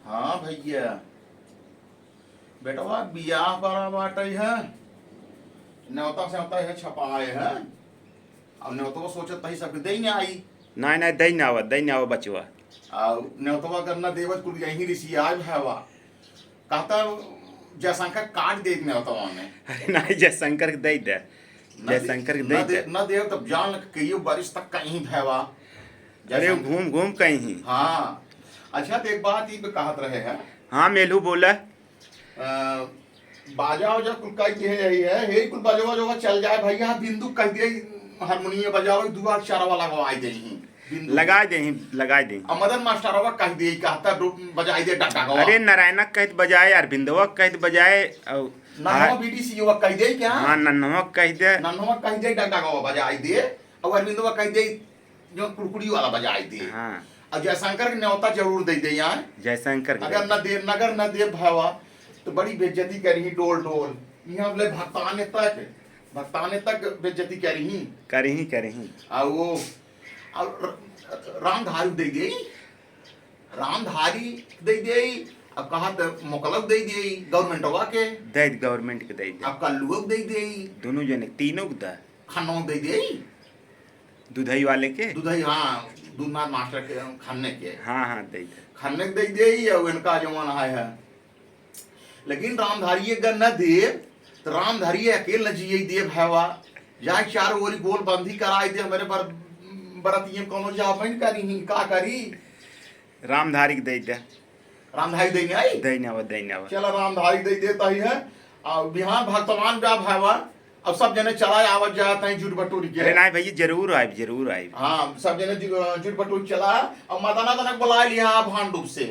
हाँ भैया, बेटवा बियाह बड़ा बाटे है, न्योता से आता है छपाए है। अब न्योतवा सोचत तही सब दे न आई। नहीं नहीं दई न आवा बचवा। और न्योतवा करना देवत कुल यही ऋषि आज भैवा कहता जयशंकर काट दे न्योतवा ने। अरे नहीं जयशंकर के दई दे, जयशंकर के दई न देव तब जान कई बारिश तक कहीं भैवा। अरे घूम घूम कहीं। हाँ अच्छा, तो एक बात ये कहत रहे हैं। हाँ मेलू बोला बाजा वजा कुल कह के यही है, हे कुल बजवा जो चल जाए भैया, बिंदु कह दिए हारमोनियम बजावे दुआ चारवा लगवाई दे लगा दे। मदन मास्टरवा कह दिए कहता बजाई दे डाटा गवा। अरे नारायणक कहत बजाए, अरविंदवा कहत बजाए, नन्नवा बीडीसी युवा कह दे क्या? हाँ नन्नवा कह दे डाटा गवा बजाई दे, और अरविंदवा कह दे जो कुड़कुड़ी वाला बजाई दे। हाँ और जयशंकर के न्योता जरूर दे यार। जयशंकर अगर नगर न दे भैया तो बड़ी बेइज्जती करी डोल डोल। यहाँ बोले भक्ताने तक बेइज्जती करी। और वो रामधारी दे अब कहा तो मोकलक दे गवर्नमेंटवा के गवर्नमेंट के दे अब कल्लुक दे दोनों जने तीनों के दा खन्नों दे दुधई वाले के दूधई। हाँ दूधनाथ मास्टर के खन्ने के। हाँ दे खन्ने दे और इनका जमाना है। लेकिन रामधारी अगर न दे तो रामधारी अकेले जिये दे भैवा, जाए चारों ओरी गोल बंदी कराई दे हमारे बरतिये कोनो जाबन करी का करी। रामधारी के दे रामधारी देंगे आई दैन्यावा। चलो रामधारी दे देता ही है। और बिहार भक्तवान जा भैवा, अब सब जने चलाए आवत जाते हैं जुट बटोरी के। अरे नहीं भैया जरूर आए। हाँ सब जने जुट बटोरी चला। और मदना तनक बुला लिया भांडुप से,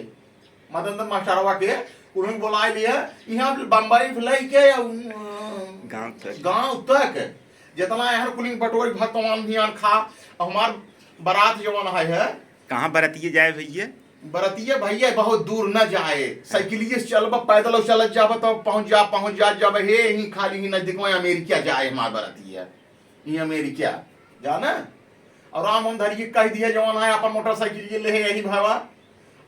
मदन मास्टरवा के उन्हें बुला लिया यहाँ बम्बई लेके गाँव तक जितना यहाँ कुलिंग बटोरी भक्तवान ध्यान खा। हमार बारात जवान है कहाँ बरतिए जाए भैया? बरतिए भैया बहुत दूर न जाए, साइकिलिए से चलब पैदल चल जाब तो पहुंच जा जब हे ही खाली ही नजदीक में अमेरिका जाए। हमार बरतिया ये अमेरिका जाना। और राम धरिए कह दिया जवान है अपन मोटरसाइकिल ले यही भावा।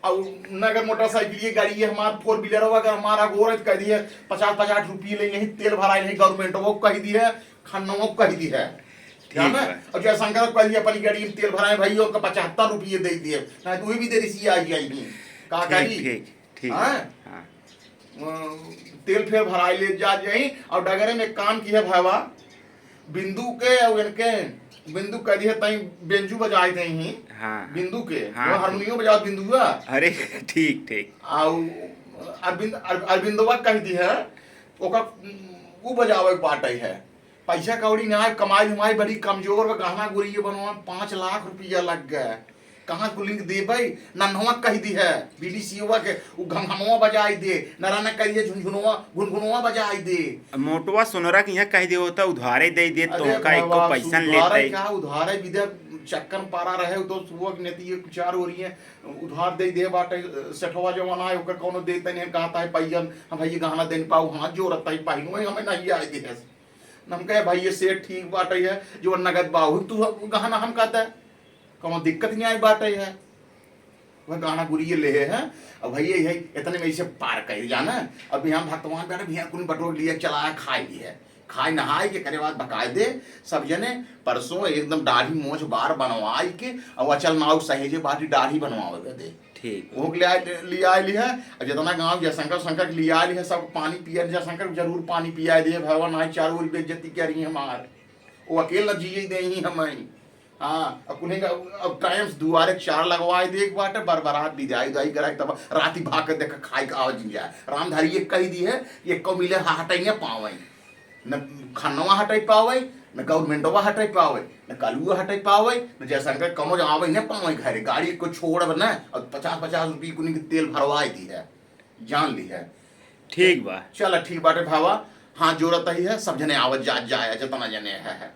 और नगर मोटरसाइकिल गाड़ी है हमार 4 व्हीलर अगर हमारा गोरज कह दिए 50-50 रुपये ले यही तेल भराए नहीं गवर्नमेंट वो कह दी है, खन्नों कह दी है जाना। और जयशंकर कह दिया अपनी गाड़ी में तेल भराए भाई का 75 रुपये दे दिए ना, तू भी दे रही आई जाएगी का करी। तेल फेर भराए ले जा जाई। और डगरे में काम की है भावा, बिंदु के और इनके बिंदु कह दिए तई बेंजू बजाए थे ही। हाँ बिंदु के हाँ हारमोनियम बजा बिंदु। अरे ठीक अरविंदवा कह दी है ओका वो बजावे बाटे है। पैसा कौड़ी ना कमाई हमारी बड़ी कमजोर व गहना गुड़िया बनवा 5 लाख रुपया लग गए। कहाँ कुलिंग देबै नन्हवा कह दी है बीडीसीवा के वो घमघमवा बजाई दे, नराना करिए झुनझुनवा गुनगुनवा बजाई दे। मोटवा सोनरा के यहाँ कह दे होता उधारे दे तो का एको पैसा लेते क्या उधारे विदे चक्कर पारा रहे तो सुबह नेती 4 हो रही है उधार दे बाटे। सेठवा जवाना है ओकर कोनो देते नहीं कहता है पैन हम भाई गहना दे पाऊ हाथ जोड़त है पहिनो हमें नहीं आई दे है। हम कहे भाई ये सेठ ठीक बाटे है जो नगद बाहु तू गहना हम कहता है कोनो दिक्कत नहीं आई बाटे है वह गाना गुड़िए ले है। अब भैया यही इतने में से पार कर जाना। अब यहाँ भक्तवान बैठे भैया कुल बटोर लिया चलाया खाए लिए खाए नहाए के करे बाद बकायदे सब जने परसों एकदम दाढ़ी मोछ बार बनवाई के और अचल नाव सहेजे बाटी दाढ़ी बनवावे दे ठीक वो लिया है। और जितना गाँव जयशंकर लिया है सब पानी पिया जयशंकर जरूर पानी पिया दे भगवान आज 4 बेइज्जती करी हमार वो अकेला जिये दे ही हमें। हाँ अब टाइम्स दुआरे 4 लगवाए दे एक बाटे बरबरात विदाई दाई कराए तब राती भाग के देख खाए का आवाज जाए। रामधारी ये कह दी है ये को मिले हटाई पावे न खन्नवा हटाई पावे न गवर्नमेंटवा हटाई पावे न कालुआ हटाई पावे न जयशंकर कमो आवे न पावे घरे गाड़ी को छोड़ न और 50-50 रुपये कुनी के तेल भरवाई दी है जान ली है। ठीक बा चल ठीक बाटे भावा हाँ जोरत ही है सब जने आवत जाए जितना जने है।